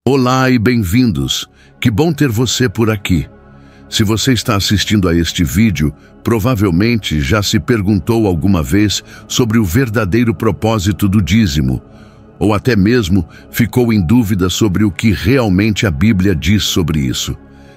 Olá e bem-vindos. Que bom ter você por aqui. Se você está assistindo a este vídeo, provavelmente já se perguntou alguma vez sobre o verdadeiro propósito do dízimo, ou até mesmo ficou em dúvida sobre o que realmente a Bíblia diz sobre isso.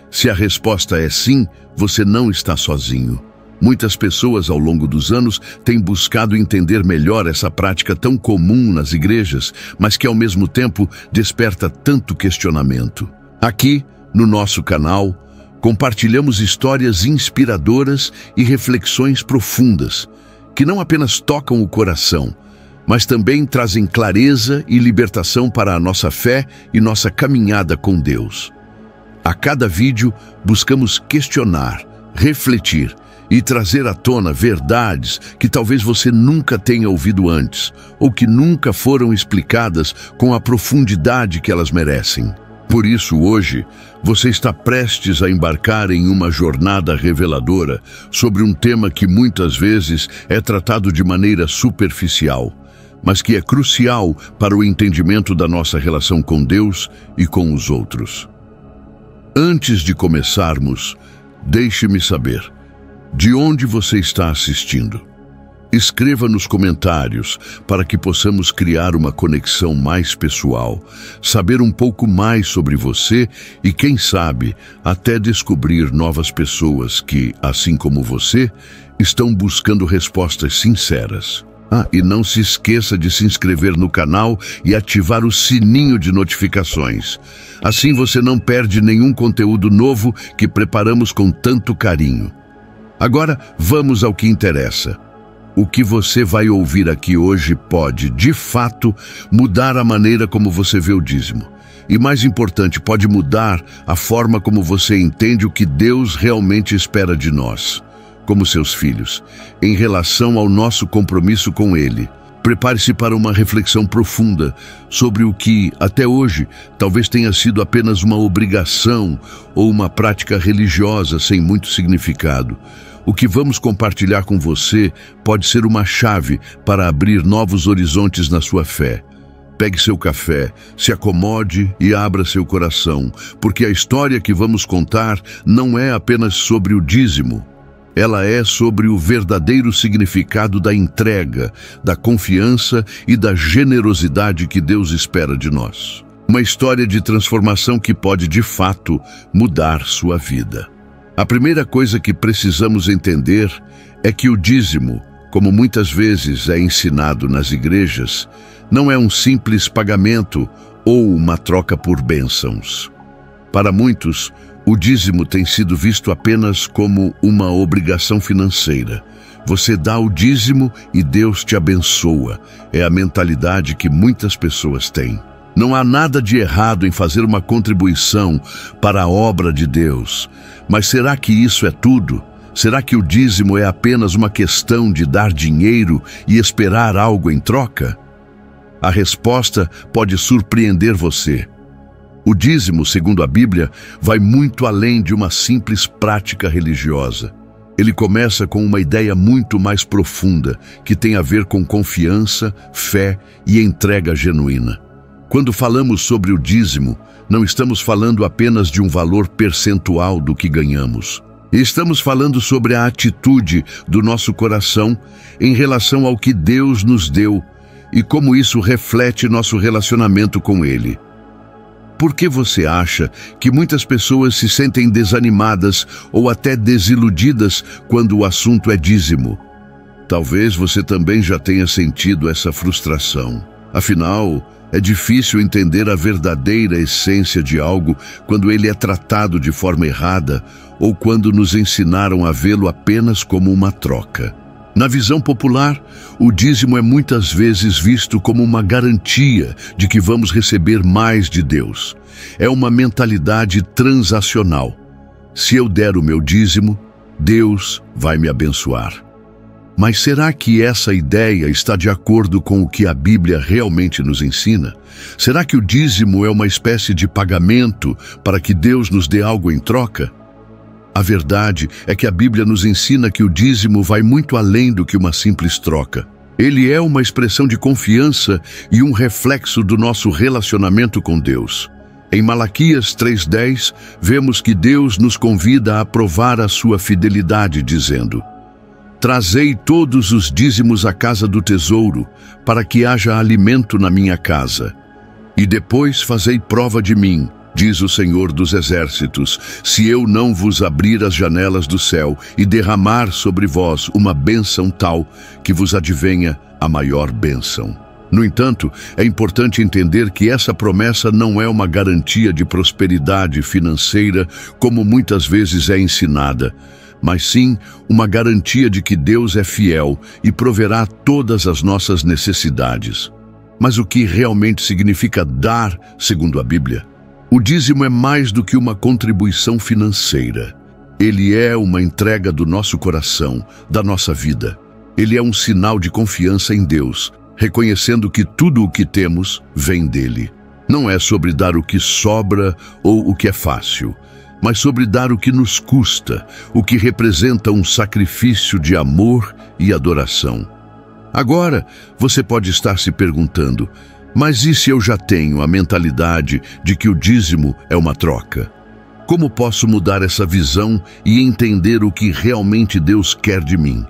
Se a resposta é sim, você não está sozinho. Muitas pessoas ao longo dos anos têm buscado entender melhor essa prática tão comum nas igrejas, mas que ao mesmo tempo desperta tanto questionamento. Aqui, no nosso canal, compartilhamos histórias inspiradoras e reflexões profundas, que não apenas tocam o coração, mas também trazem clareza e libertação para a nossa fé e nossa caminhada com Deus. A cada vídeo, buscamos questionar, refletir e trazer à tona verdades que talvez você nunca tenha ouvido antes, ou que nunca foram explicadas com a profundidade que elas merecem. Por isso, hoje, você está prestes a embarcar em uma jornada reveladora sobre um tema que muitas vezes é tratado de maneira superficial, mas que é crucial para o entendimento da nossa relação com Deus e com os outros. Antes de começarmos, deixe-me saber: de onde você está assistindo? Escreva nos comentários para que possamos criar uma conexão mais pessoal, saber um pouco mais sobre você e, quem sabe, até descobrir novas pessoas que, assim como você, estão buscando respostas sinceras. E não se esqueça de se inscrever no canal e ativar o sininho de notificações. Assim você não perde nenhum conteúdo novo que preparamos com tanto carinho. Agora, vamos ao que interessa. O que você vai ouvir aqui hoje pode, de fato, mudar a maneira como você vê o dízimo. E, mais importante, pode mudar a forma como você entende o que Deus realmente espera de nós, como seus filhos, em relação ao nosso compromisso com Ele. Prepare-se para uma reflexão profunda sobre o que, até hoje, talvez tenha sido apenas uma obrigação ou uma prática religiosa sem muito significado. O que vamos compartilhar com você pode ser uma chave para abrir novos horizontes na sua fé. Pegue seu café, se acomode e abra seu coração, porque a história que vamos contar não é apenas sobre o dízimo. Ela é sobre o verdadeiro significado da entrega, da confiança e da generosidade que Deus espera de nós. Uma história de transformação que pode, de fato, mudar sua vida. A primeira coisa que precisamos entender é que o dízimo, como muitas vezes é ensinado nas igrejas, não é um simples pagamento ou uma troca por bênçãos. Para muitos, o dízimo tem sido visto apenas como uma obrigação financeira. Você dá o dízimo e Deus te abençoa. É a mentalidade que muitas pessoas têm. Não há nada de errado em fazer uma contribuição para a obra de Deus. Mas será que isso é tudo? Será que o dízimo é apenas uma questão de dar dinheiro e esperar algo em troca? A resposta pode surpreender você. O dízimo, segundo a Bíblia, vai muito além de uma simples prática religiosa. Ele começa com uma ideia muito mais profunda, que tem a ver com confiança, fé e entrega genuína. Quando falamos sobre o dízimo, não estamos falando apenas de um valor percentual do que ganhamos. Estamos falando sobre a atitude do nosso coração em relação ao que Deus nos deu e como isso reflete nosso relacionamento com Ele. Por que você acha que muitas pessoas se sentem desanimadas ou até desiludidas quando o assunto é dízimo? Talvez você também já tenha sentido essa frustração. Afinal, é difícil entender a verdadeira essência de algo quando ele é tratado de forma errada ou quando nos ensinaram a vê-lo apenas como uma troca. Na visão popular, o dízimo é muitas vezes visto como uma garantia de que vamos receber mais de Deus. É uma mentalidade transacional. Se eu der o meu dízimo, Deus vai me abençoar. Mas será que essa ideia está de acordo com o que a Bíblia realmente nos ensina? Será que o dízimo é uma espécie de pagamento para que Deus nos dê algo em troca? A verdade é que a Bíblia nos ensina que o dízimo vai muito além do que uma simples troca. Ele é uma expressão de confiança e um reflexo do nosso relacionamento com Deus. Em Malaquias 3:10, vemos que Deus nos convida a provar a sua fidelidade, dizendo: Trazei todos os dízimos à casa do tesouro, para que haja alimento na minha casa. E depois fazei prova de mim, diz o Senhor dos Exércitos, se eu não vos abrir as janelas do céu e derramar sobre vós uma bênção tal, que vos advenha a maior bênção. No entanto, é importante entender que essa promessa não é uma garantia de prosperidade financeira, como muitas vezes é ensinada, mas sim uma garantia de que Deus é fiel e proverá todas as nossas necessidades. Mas o que realmente significa dar, segundo a Bíblia? O dízimo é mais do que uma contribuição financeira. Ele é uma entrega do nosso coração, da nossa vida. Ele é um sinal de confiança em Deus, reconhecendo que tudo o que temos vem dele. Não é sobre dar o que sobra ou o que é fácil, mas sobre dar o que nos custa, o que representa um sacrifício de amor e adoração. Agora, você pode estar se perguntando, mas e se eu já tenho a mentalidade de que o dízimo é uma troca? Como posso mudar essa visão e entender o que realmente Deus quer de mim?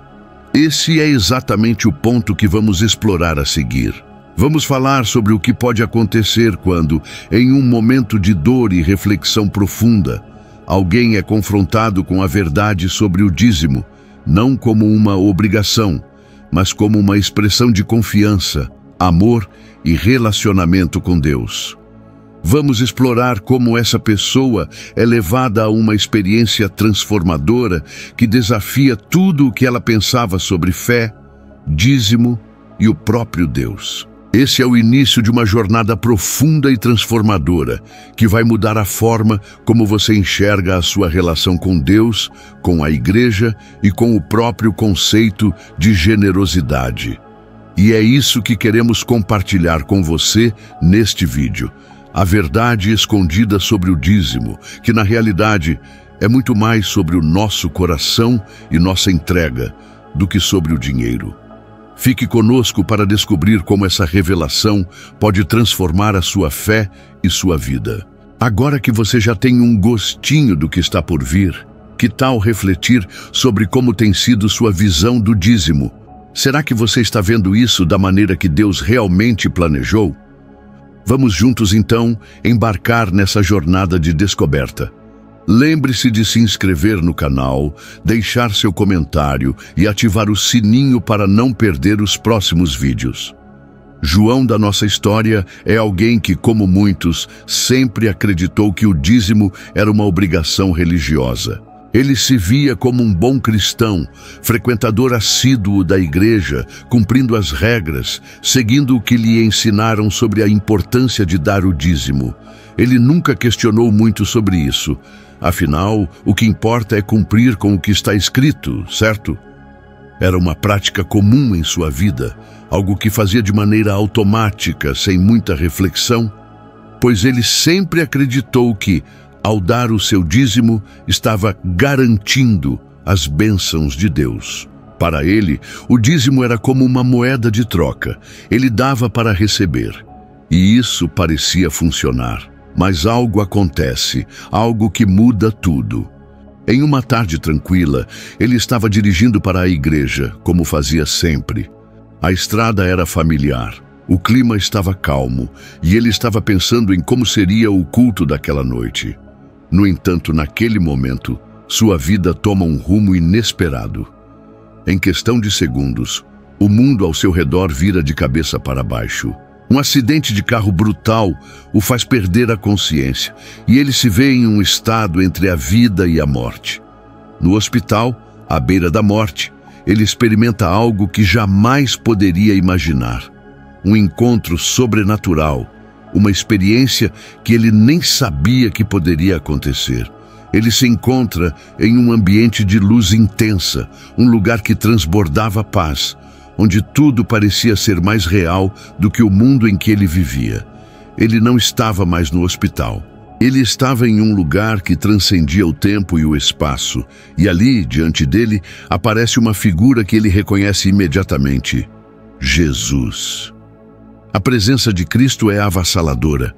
Esse é exatamente o ponto que vamos explorar a seguir. Vamos falar sobre o que pode acontecer quando, em um momento de dor e reflexão profunda, alguém é confrontado com a verdade sobre o dízimo, não como uma obrigação, mas como uma expressão de confiança, amor e relacionamento com Deus. Vamos explorar como essa pessoa é levada a uma experiência transformadora que desafia tudo o que ela pensava sobre fé, dízimo e o próprio Deus. Esse é o início de uma jornada profunda e transformadora, que vai mudar a forma como você enxerga a sua relação com Deus, com a igreja e com o próprio conceito de generosidade. E é isso que queremos compartilhar com você neste vídeo. A verdade escondida sobre o dízimo, que na realidade é muito mais sobre o nosso coração e nossa entrega do que sobre o dinheiro. Fique conosco para descobrir como essa revelação pode transformar a sua fé e sua vida. Agora que você já tem um gostinho do que está por vir, que tal refletir sobre como tem sido sua visão do dízimo? Será que você está vendo isso da maneira que Deus realmente planejou? Vamos juntos, então, embarcar nessa jornada de descoberta. Lembre-se de se inscrever no canal, deixar seu comentário e ativar o sininho para não perder os próximos vídeos. João da nossa história é alguém que, como muitos, sempre acreditou que o dízimo era uma obrigação religiosa. Ele se via como um bom cristão, frequentador assíduo da igreja, cumprindo as regras, seguindo o que lhe ensinaram sobre a importância de dar o dízimo. Ele nunca questionou muito sobre isso. Afinal, o que importa é cumprir com o que está escrito, certo? Era uma prática comum em sua vida, algo que fazia de maneira automática, sem muita reflexão, pois ele sempre acreditou que, ao dar o seu dízimo, estava garantindo as bênçãos de Deus. Para ele, o dízimo era como uma moeda de troca. Ele dava para receber. E isso parecia funcionar. Mas algo acontece, algo que muda tudo. Em uma tarde tranquila, ele estava dirigindo para a igreja, como fazia sempre. A estrada era familiar. O clima estava calmo, e ele estava pensando em como seria o culto daquela noite. No entanto, naquele momento, sua vida toma um rumo inesperado. Em questão de segundos, o mundo ao seu redor vira de cabeça para baixo. Um acidente de carro brutal o faz perder a consciência, e ele se vê em um estado entre a vida e a morte. No hospital, à beira da morte, ele experimenta algo que jamais poderia imaginar. Um encontro sobrenatural, uma experiência que ele nem sabia que poderia acontecer. Ele se encontra em um ambiente de luz intensa, um lugar que transbordava paz, onde tudo parecia ser mais real do que o mundo em que ele vivia. Ele não estava mais no hospital. Ele estava em um lugar que transcendia o tempo e o espaço, e ali, diante dele, aparece uma figura que ele reconhece imediatamente: Jesus. A presença de Cristo é avassaladora.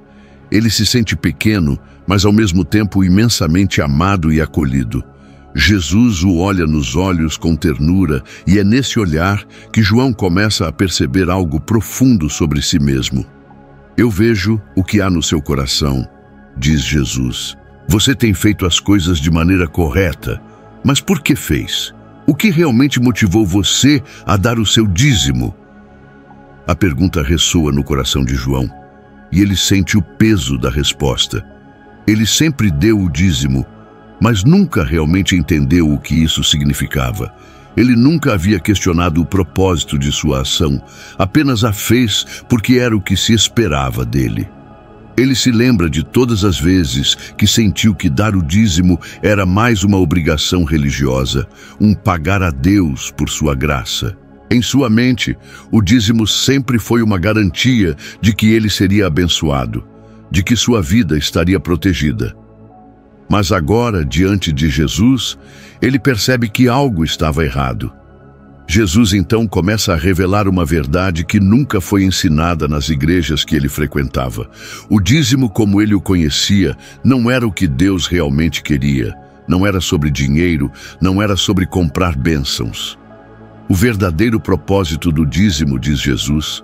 Ele se sente pequeno, mas ao mesmo tempo imensamente amado e acolhido. Jesus o olha nos olhos com ternura e é nesse olhar que João começa a perceber algo profundo sobre si mesmo. Eu vejo o que há no seu coração, diz Jesus. Você tem feito as coisas de maneira correta, mas por que fez? O que realmente motivou você a dar o seu dízimo? A pergunta ressoa no coração de João e ele sente o peso da resposta. Ele sempre deu o dízimo, mas nunca realmente entendeu o que isso significava. Ele nunca havia questionado o propósito de sua ação, apenas a fez porque era o que se esperava dele. Ele se lembra de todas as vezes que sentiu que dar o dízimo era mais uma obrigação religiosa, um pagar a Deus por sua graça. Em sua mente, o dízimo sempre foi uma garantia de que ele seria abençoado, de que sua vida estaria protegida. Mas agora, diante de Jesus, ele percebe que algo estava errado. Jesus então começa a revelar uma verdade que nunca foi ensinada nas igrejas que ele frequentava. O dízimo, como ele o conhecia, não era o que Deus realmente queria. Não era sobre dinheiro, não era sobre comprar bênçãos. O verdadeiro propósito do dízimo, diz Jesus,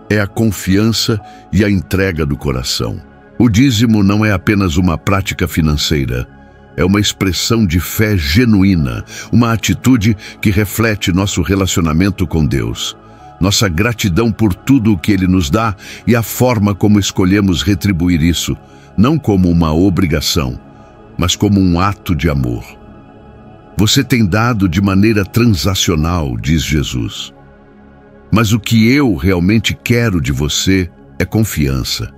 é a confiança e a entrega do coração. O dízimo não é apenas uma prática financeira. É uma expressão de fé genuína, uma atitude que reflete nosso relacionamento com Deus, nossa gratidão por tudo o que Ele nos dá e a forma como escolhemos retribuir isso, não como uma obrigação, mas como um ato de amor. Você tem dado de maneira transacional, diz Jesus. Mas o que eu realmente quero de você é confiança.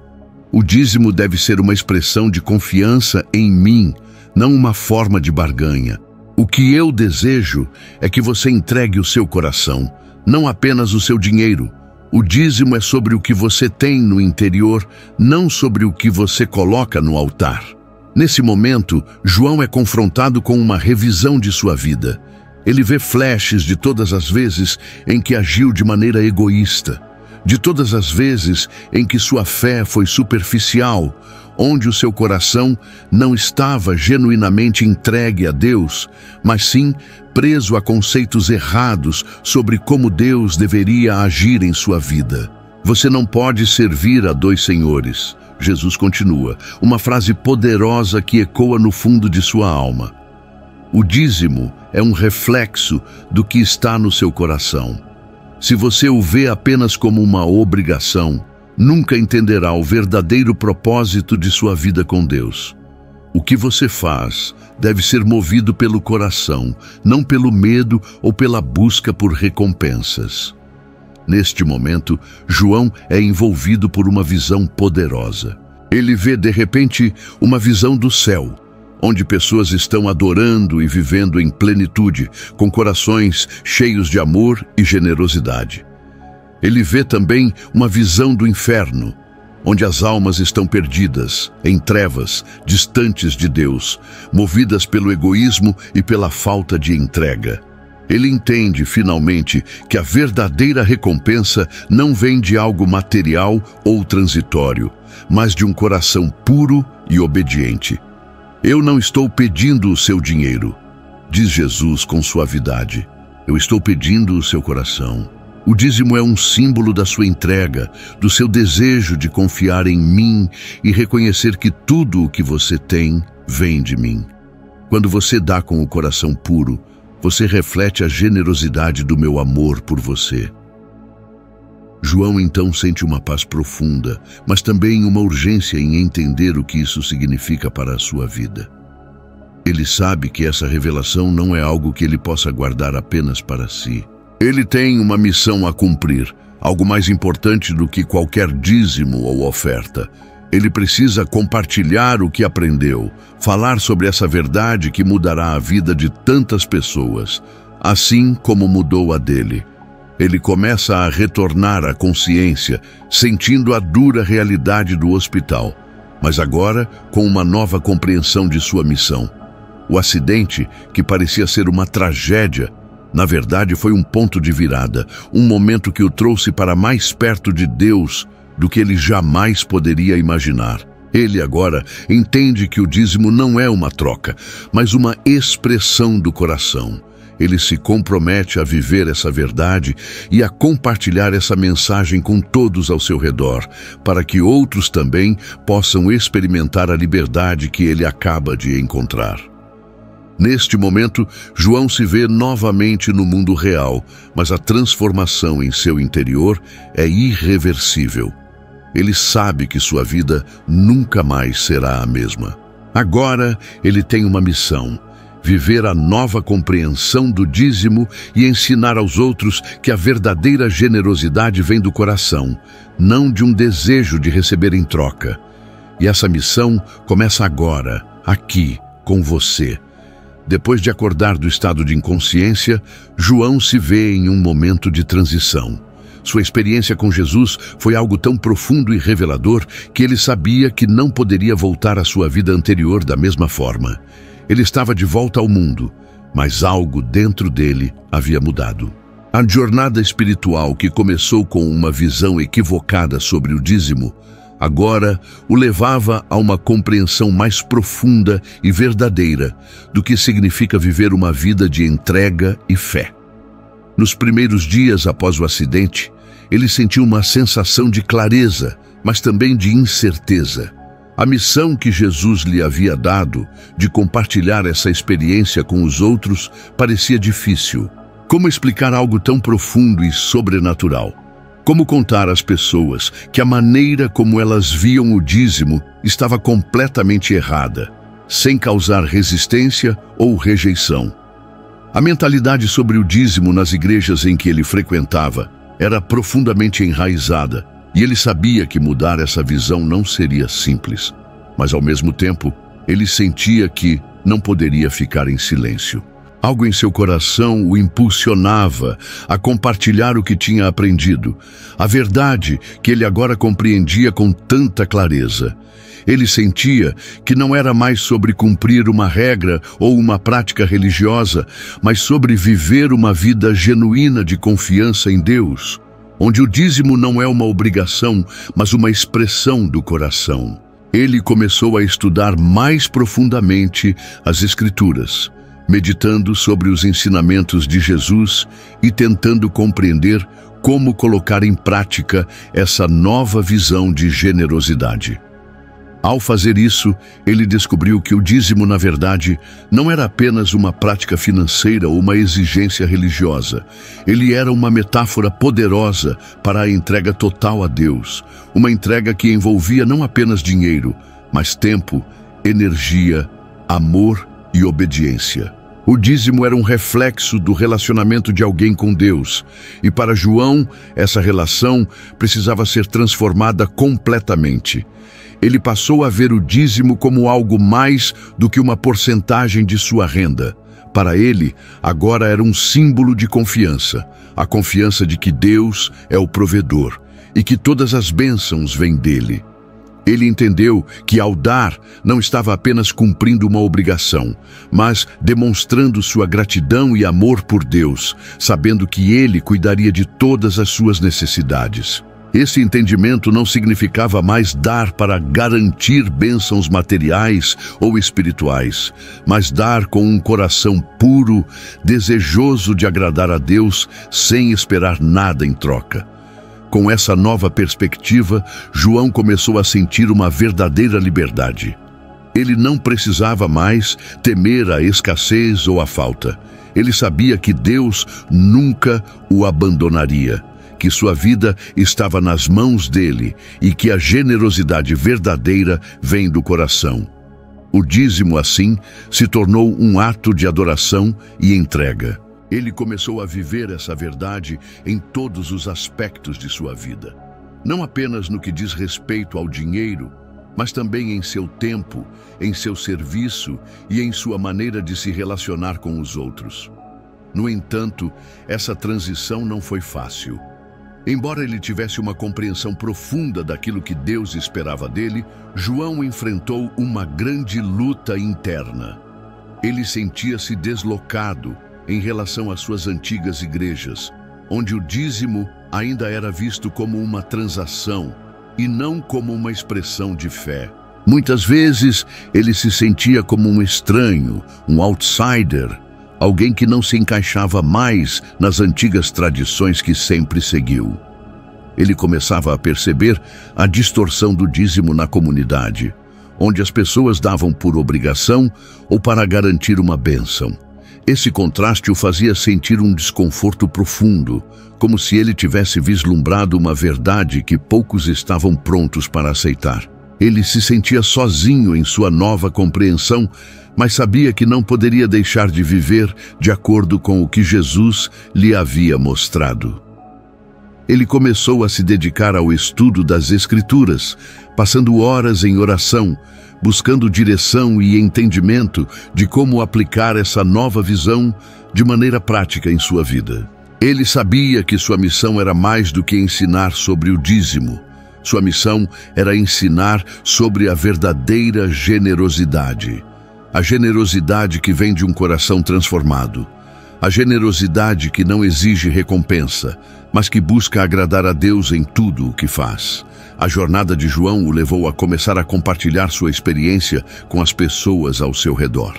O dízimo deve ser uma expressão de confiança em mim, não uma forma de barganha. O que eu desejo é que você entregue o seu coração, não apenas o seu dinheiro. O dízimo é sobre o que você tem no interior, não sobre o que você coloca no altar. Nesse momento, João é confrontado com uma revisão de sua vida. Ele vê flashes de todas as vezes em que agiu de maneira egoísta, de todas as vezes em que sua fé foi superficial, onde o seu coração não estava genuinamente entregue a Deus, mas sim preso a conceitos errados sobre como Deus deveria agir em sua vida. Você não pode servir a dois senhores. Jesus continua, uma frase poderosa que ecoa no fundo de sua alma. O dízimo é um reflexo do que está no seu coração. Se você o vê apenas como uma obrigação, nunca entenderá o verdadeiro propósito de sua vida com Deus. O que você faz deve ser movido pelo coração, não pelo medo ou pela busca por recompensas. Neste momento, João é envolvido por uma visão poderosa. Ele vê, de repente, uma visão do céu, onde pessoas estão adorando e vivendo em plenitude, com corações cheios de amor e generosidade. Ele vê também uma visão do inferno, onde as almas estão perdidas, em trevas, distantes de Deus, movidas pelo egoísmo e pela falta de entrega. Ele entende, finalmente, que a verdadeira recompensa não vem de algo material ou transitório, mas de um coração puro e obediente. Eu não estou pedindo o seu dinheiro, diz Jesus com suavidade. Eu estou pedindo o seu coração. O dízimo é um símbolo da sua entrega, do seu desejo de confiar em mim e reconhecer que tudo o que você tem vem de mim. Quando você dá com o coração puro, você reflete a generosidade do meu amor por você. João então sente uma paz profunda, mas também uma urgência em entender o que isso significa para a sua vida. Ele sabe que essa revelação não é algo que ele possa guardar apenas para si. Ele tem uma missão a cumprir, algo mais importante do que qualquer dízimo ou oferta. Ele precisa compartilhar o que aprendeu, falar sobre essa verdade que mudará a vida de tantas pessoas, assim como mudou a dele. Ele começa a retornar à consciência, sentindo a dura realidade do hospital, mas agora com uma nova compreensão de sua missão. O acidente, que parecia ser uma tragédia, na verdade foi um ponto de virada, um momento que o trouxe para mais perto de Deus do que ele jamais poderia imaginar. Ele agora entende que o dízimo não é uma troca, mas uma expressão do coração. Ele se compromete a viver essa verdade e a compartilhar essa mensagem com todos ao seu redor, para que outros também possam experimentar a liberdade que ele acaba de encontrar. Neste momento, João se vê novamente no mundo real, mas a transformação em seu interior é irreversível. Ele sabe que sua vida nunca mais será a mesma. Agora, ele tem uma missão: viver a nova compreensão do dízimo e ensinar aos outros que a verdadeira generosidade vem do coração, não de um desejo de receber em troca. E essa missão começa agora, aqui, com você. Depois de acordar do estado de inconsciência, João se vê em um momento de transição. Sua experiência com Jesus foi algo tão profundo e revelador que ele sabia que não poderia voltar à sua vida anterior da mesma forma. Ele estava de volta ao mundo, mas algo dentro dele havia mudado. A jornada espiritual que começou com uma visão equivocada sobre o dízimo, agora o levava a uma compreensão mais profunda e verdadeira do que significa viver uma vida de entrega e fé. Nos primeiros dias após o acidente, ele sentiu uma sensação de clareza, mas também de incerteza. A missão que Jesus lhe havia dado, de compartilhar essa experiência com os outros, parecia difícil. Como explicar algo tão profundo e sobrenatural? Como contar às pessoas que a maneira como elas viam o dízimo estava completamente errada, sem causar resistência ou rejeição? A mentalidade sobre o dízimo nas igrejas em que ele frequentava era profundamente enraizada, e ele sabia que mudar essa visão não seria simples. Mas, ao mesmo tempo, ele sentia que não poderia ficar em silêncio. Algo em seu coração o impulsionava a compartilhar o que tinha aprendido, a verdade que ele agora compreendia com tanta clareza. Ele sentia que não era mais sobre cumprir uma regra ou uma prática religiosa, mas sobre viver uma vida genuína de confiança em Deus, onde o dízimo não é uma obrigação, mas uma expressão do coração. Ele começou a estudar mais profundamente as Escrituras, meditando sobre os ensinamentos de Jesus e tentando compreender como colocar em prática essa nova visão de generosidade. Ao fazer isso, ele descobriu que o dízimo, na verdade, não era apenas uma prática financeira ou uma exigência religiosa. Ele era uma metáfora poderosa para a entrega total a Deus, uma entrega que envolvia não apenas dinheiro, mas tempo, energia, amor e obediência. O dízimo era um reflexo do relacionamento de alguém com Deus, e para João, essa relação precisava ser transformada completamente. Ele passou a ver o dízimo como algo mais do que uma porcentagem de sua renda. Para ele, agora era um símbolo de confiança, a confiança de que Deus é o provedor e que todas as bênçãos vêm dele. Ele entendeu que ao dar, não estava apenas cumprindo uma obrigação, mas demonstrando sua gratidão e amor por Deus, sabendo que ele cuidaria de todas as suas necessidades. Esse entendimento não significava mais dar para garantir bênçãos materiais ou espirituais, mas dar com um coração puro, desejoso de agradar a Deus, sem esperar nada em troca. Com essa nova perspectiva, João começou a sentir uma verdadeira liberdade. Ele não precisava mais temer a escassez ou a falta. Ele sabia que Deus nunca o abandonaria, que sua vida estava nas mãos dele e que a generosidade verdadeira vem do coração. O dízimo, assim, se tornou um ato de adoração e entrega. Ele começou a viver essa verdade em todos os aspectos de sua vida. Não apenas no que diz respeito ao dinheiro, mas também em seu tempo, em seu serviço e em sua maneira de se relacionar com os outros. No entanto, essa transição não foi fácil. Embora ele tivesse uma compreensão profunda daquilo que Deus esperava dele, João enfrentou uma grande luta interna. Ele sentia-se deslocado em relação às suas antigas igrejas, onde o dízimo ainda era visto como uma transação e não como uma expressão de fé. Muitas vezes ele se sentia como um estranho, um outsider, alguém que não se encaixava mais nas antigas tradições que sempre seguiu. Ele começava a perceber a distorção do dízimo na comunidade, onde as pessoas davam por obrigação ou para garantir uma bênção. Esse contraste o fazia sentir um desconforto profundo, como se ele tivesse vislumbrado uma verdade que poucos estavam prontos para aceitar. Ele se sentia sozinho em sua nova compreensão, mas sabia que não poderia deixar de viver de acordo com o que Jesus lhe havia mostrado. Ele começou a se dedicar ao estudo das Escrituras, passando horas em oração, buscando direção e entendimento de como aplicar essa nova visão de maneira prática em sua vida. Ele sabia que sua missão era mais do que ensinar sobre o dízimo. Sua missão era ensinar sobre a verdadeira generosidade. A generosidade que vem de um coração transformado. A generosidade que não exige recompensa, mas que busca agradar a Deus em tudo o que faz. A jornada de João o levou a começar a compartilhar sua experiência com as pessoas ao seu redor.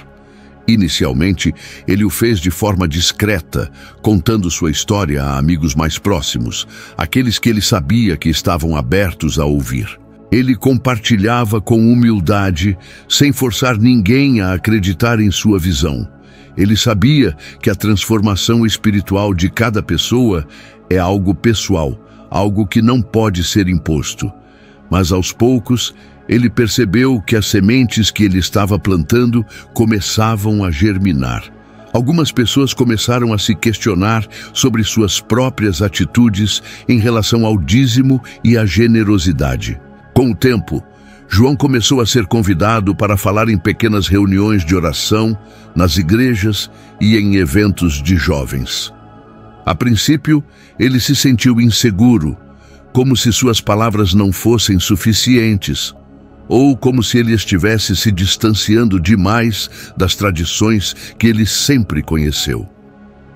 Inicialmente, ele o fez de forma discreta, contando sua história a amigos mais próximos, aqueles que ele sabia que estavam abertos a ouvir. Ele compartilhava com humildade, sem forçar ninguém a acreditar em sua visão. Ele sabia que a transformação espiritual de cada pessoa é algo pessoal, algo que não pode ser imposto. Mas aos poucos, ele percebeu que as sementes que ele estava plantando começavam a germinar. Algumas pessoas começaram a se questionar sobre suas próprias atitudes em relação ao dízimo e à generosidade. Com o tempo, João começou a ser convidado para falar em pequenas reuniões de oração, nas igrejas e em eventos de jovens. A princípio, ele se sentiu inseguro, como se suas palavras não fossem suficientes, ou como se ele estivesse se distanciando demais das tradições que ele sempre conheceu.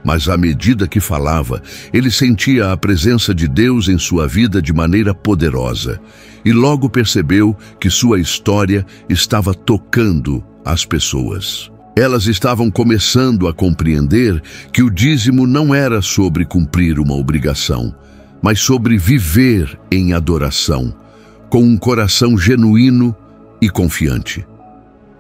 Mas à medida que falava, ele sentia a presença de Deus em sua vida de maneira poderosa, e logo percebeu que sua história estava tocando as pessoas. Elas estavam começando a compreender que o dízimo não era sobre cumprir uma obrigação, mas sobre viver em adoração, com um coração genuíno e confiante.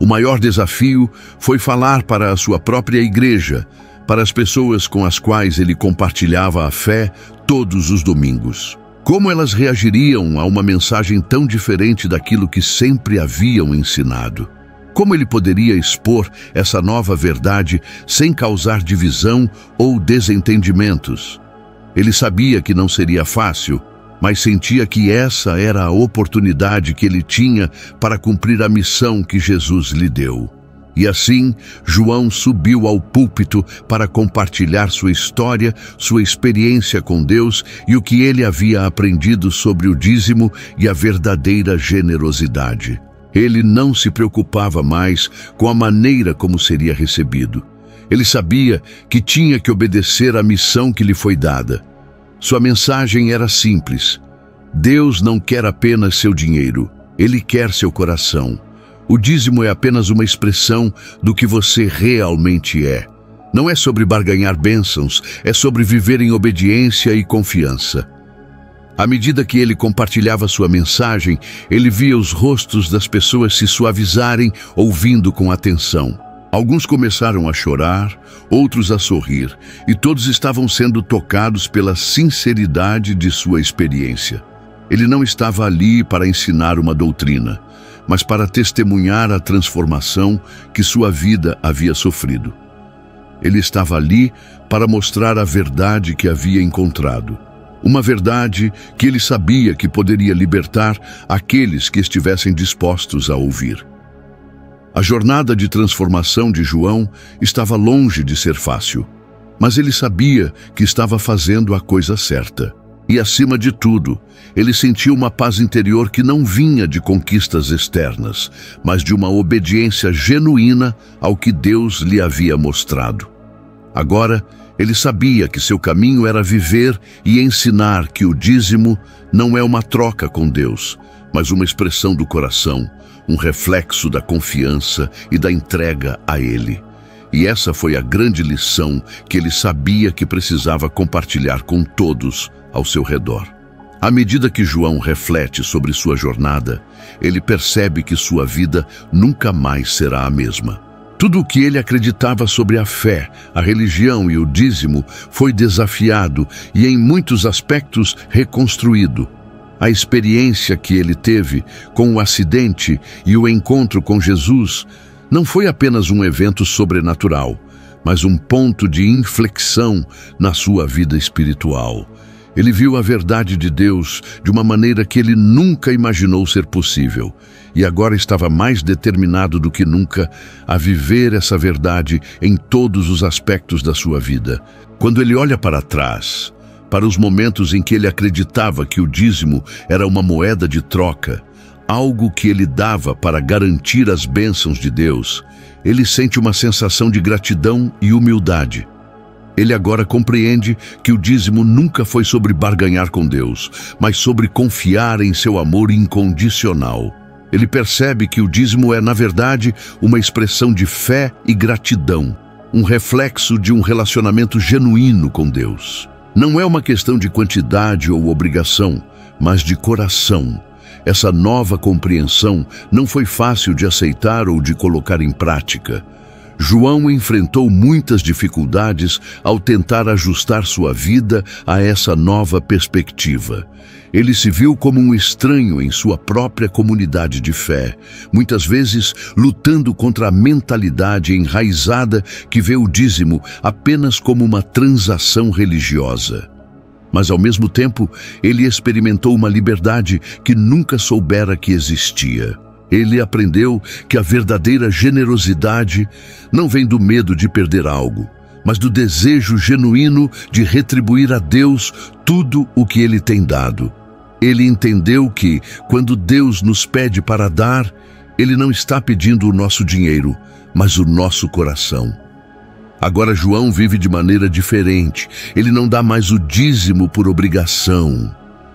O maior desafio foi falar para a sua própria igreja, para as pessoas com as quais ele compartilhava a fé todos os domingos. Como elas reagiriam a uma mensagem tão diferente daquilo que sempre haviam ensinado? Como ele poderia expor essa nova verdade sem causar divisão ou desentendimentos? Ele sabia que não seria fácil, mas sentia que essa era a oportunidade que ele tinha para cumprir a missão que Jesus lhe deu. E assim, João subiu ao púlpito para compartilhar sua história, sua experiência com Deus e o que ele havia aprendido sobre o dízimo e a verdadeira generosidade. Ele não se preocupava mais com a maneira como seria recebido. Ele sabia que tinha que obedecer à missão que lhe foi dada. Sua mensagem era simples. Deus não quer apenas seu dinheiro, Ele quer seu coração. O dízimo é apenas uma expressão do que você realmente é. Não é sobre barganhar bênçãos, é sobre viver em obediência e confiança. À medida que ele compartilhava sua mensagem, ele via os rostos das pessoas se suavizarem, ouvindo com atenção. Alguns começaram a chorar, outros a sorrir, e todos estavam sendo tocados pela sinceridade de sua experiência. Ele não estava ali para ensinar uma doutrina, mas para testemunhar a transformação que sua vida havia sofrido. Ele estava ali para mostrar a verdade que havia encontrado. Uma verdade que ele sabia que poderia libertar aqueles que estivessem dispostos a ouvir. A jornada de transformação de João estava longe de ser fácil, mas ele sabia que estava fazendo a coisa certa. E, acima de tudo, ele sentiu uma paz interior que não vinha de conquistas externas, mas de uma obediência genuína ao que Deus lhe havia mostrado. Agora, ele sabia que seu caminho era viver e ensinar que o dízimo não é uma troca com Deus, mas uma expressão do coração, um reflexo da confiança e da entrega a Ele. E essa foi a grande lição que ele sabia que precisava compartilhar com todos ao seu redor. À medida que João reflete sobre sua jornada, ele percebe que sua vida nunca mais será a mesma. Tudo o que ele acreditava sobre a fé, a religião e o dízimo foi desafiado e, em muitos aspectos, reconstruído. A experiência que ele teve com o acidente e o encontro com Jesus não foi apenas um evento sobrenatural, mas um ponto de inflexão na sua vida espiritual. Ele viu a verdade de Deus de uma maneira que ele nunca imaginou ser possível, e agora estava mais determinado do que nunca a viver essa verdade em todos os aspectos da sua vida. Quando ele olha para trás, para os momentos em que ele acreditava que o dízimo era uma moeda de troca, algo que ele dava para garantir as bênçãos de Deus, ele sente uma sensação de gratidão e humildade. Ele agora compreende que o dízimo nunca foi sobre barganhar com Deus, mas sobre confiar em seu amor incondicional. Ele percebe que o dízimo é, na verdade, uma expressão de fé e gratidão, um reflexo de um relacionamento genuíno com Deus. Não é uma questão de quantidade ou obrigação, mas de coração. Essa nova compreensão não foi fácil de aceitar ou de colocar em prática. João enfrentou muitas dificuldades ao tentar ajustar sua vida a essa nova perspectiva. Ele se viu como um estranho em sua própria comunidade de fé, muitas vezes lutando contra a mentalidade enraizada que vê o dízimo apenas como uma transação religiosa. Mas, ao mesmo tempo, ele experimentou uma liberdade que nunca soubera que existia. Ele aprendeu que a verdadeira generosidade não vem do medo de perder algo, mas do desejo genuíno de retribuir a Deus tudo o que Ele tem dado. Ele entendeu que, quando Deus nos pede para dar, Ele não está pedindo o nosso dinheiro, mas o nosso coração. Agora João vive de maneira diferente. Ele não dá mais o dízimo por obrigação.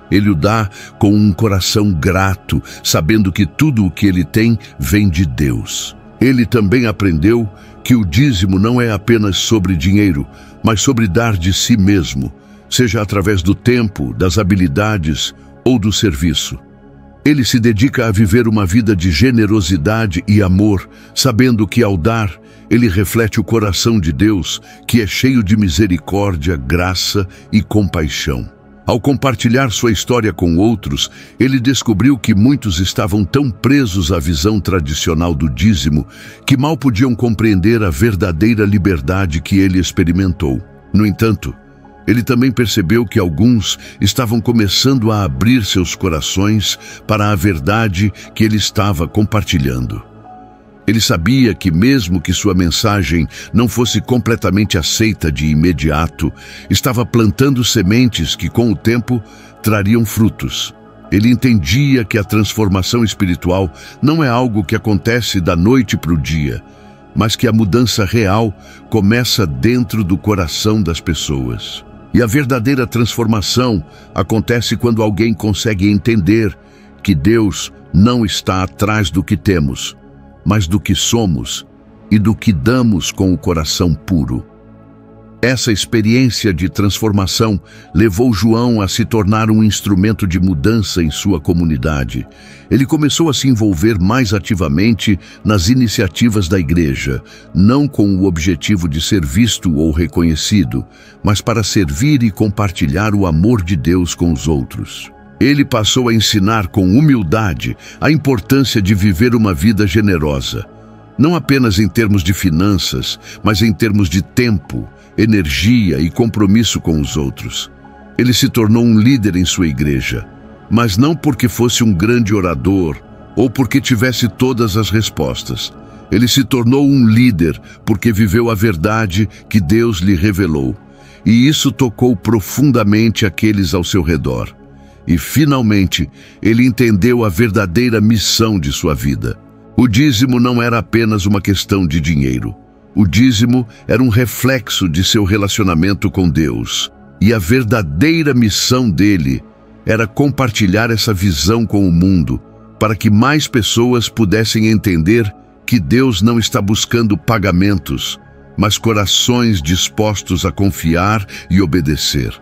Ele o dá com um coração grato, sabendo que tudo o que ele tem vem de Deus. Ele também aprendeu que o dízimo não é apenas sobre dinheiro, mas sobre dar de si mesmo, seja através do tempo, das habilidades ou do serviço. Ele se dedica a viver uma vida de generosidade e amor, sabendo que ao dar, ele reflete o coração de Deus, que é cheio de misericórdia, graça e compaixão. Ao compartilhar sua história com outros, ele descobriu que muitos estavam tão presos à visão tradicional do dízimo que mal podiam compreender a verdadeira liberdade que ele experimentou. No entanto, ele também percebeu que alguns estavam começando a abrir seus corações para a verdade que ele estava compartilhando. Ele sabia que, mesmo que sua mensagem não fosse completamente aceita de imediato, estava plantando sementes que, com o tempo, trariam frutos. Ele entendia que a transformação espiritual não é algo que acontece da noite para o dia, mas que a mudança real começa dentro do coração das pessoas. E a verdadeira transformação acontece quando alguém consegue entender que Deus não está atrás do que temos, mas do que somos e do que damos com o coração puro. Essa experiência de transformação levou João a se tornar um instrumento de mudança em sua comunidade. Ele começou a se envolver mais ativamente nas iniciativas da igreja, não com o objetivo de ser visto ou reconhecido, mas para servir e compartilhar o amor de Deus com os outros. Ele passou a ensinar com humildade a importância de viver uma vida generosa, não apenas em termos de finanças, mas em termos de tempo, energia e compromisso com os outros. Ele se tornou um líder em sua igreja, mas não porque fosse um grande orador ou porque tivesse todas as respostas. Ele se tornou um líder porque viveu a verdade que Deus lhe revelou, e isso tocou profundamente aqueles ao seu redor. E, finalmente, ele entendeu a verdadeira missão de sua vida. O dízimo não era apenas uma questão de dinheiro. O dízimo era um reflexo de seu relacionamento com Deus. E a verdadeira missão dele era compartilhar essa visão com o mundo, para que mais pessoas pudessem entender que Deus não está buscando pagamentos, mas corações dispostos a confiar e obedecer.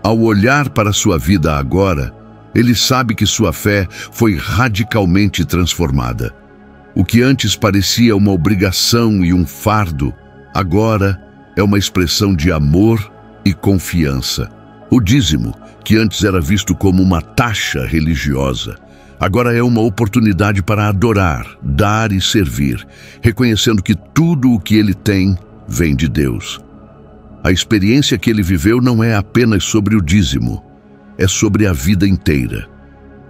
Ao olhar para sua vida agora, ele sabe que sua fé foi radicalmente transformada. O que antes parecia uma obrigação e um fardo, agora é uma expressão de amor e confiança. O dízimo, que antes era visto como uma taxa religiosa, agora é uma oportunidade para adorar, dar e servir, reconhecendo que tudo o que ele tem vem de Deus. A experiência que ele viveu não é apenas sobre o dízimo, é sobre a vida inteira.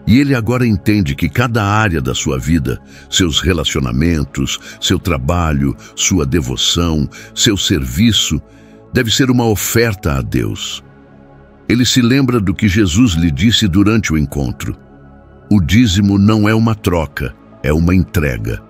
E ele agora entende que cada área da sua vida, seus relacionamentos, seu trabalho, sua devoção, seu serviço, deve ser uma oferta a Deus. Ele se lembra do que Jesus lhe disse durante o encontro. O dízimo não é uma troca, é uma entrega.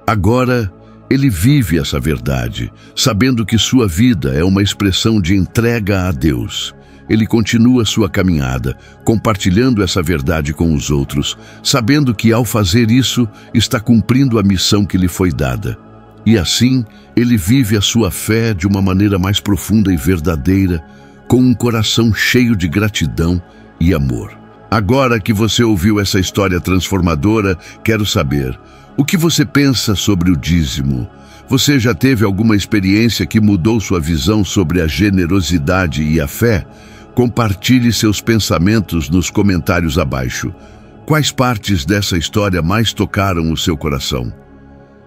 Agora, ele vive essa verdade, sabendo que sua vida é uma expressão de entrega a Deus. Ele continua sua caminhada, compartilhando essa verdade com os outros, sabendo que ao fazer isso, está cumprindo a missão que lhe foi dada. E assim, ele vive a sua fé de uma maneira mais profunda e verdadeira, com um coração cheio de gratidão e amor. Agora que você ouviu essa história transformadora, quero saber, o que você pensa sobre o dízimo? Você já teve alguma experiência que mudou sua visão sobre a generosidade e a fé? Compartilhe seus pensamentos nos comentários abaixo. Quais partes dessa história mais tocaram o seu coração?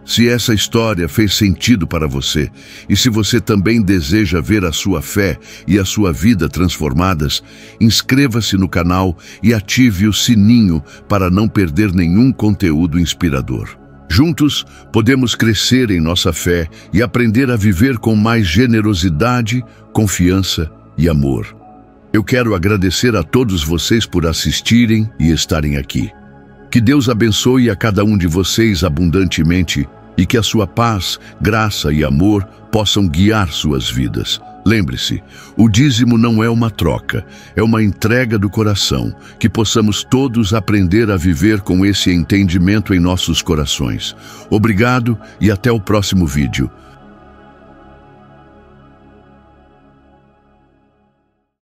Se essa história fez sentido para você, e se você também deseja ver a sua fé e a sua vida transformadas, inscreva-se no canal e ative o sininho para não perder nenhum conteúdo inspirador. Juntos, podemos crescer em nossa fé e aprender a viver com mais generosidade, confiança e amor. Eu quero agradecer a todos vocês por assistirem e estarem aqui. Que Deus abençoe a cada um de vocês abundantemente e que a sua paz, graça e amor possam guiar suas vidas. Lembre-se, o dízimo não é uma troca, é uma entrega do coração, que possamos todos aprender a viver com esse entendimento em nossos corações. Obrigado e até o próximo vídeo.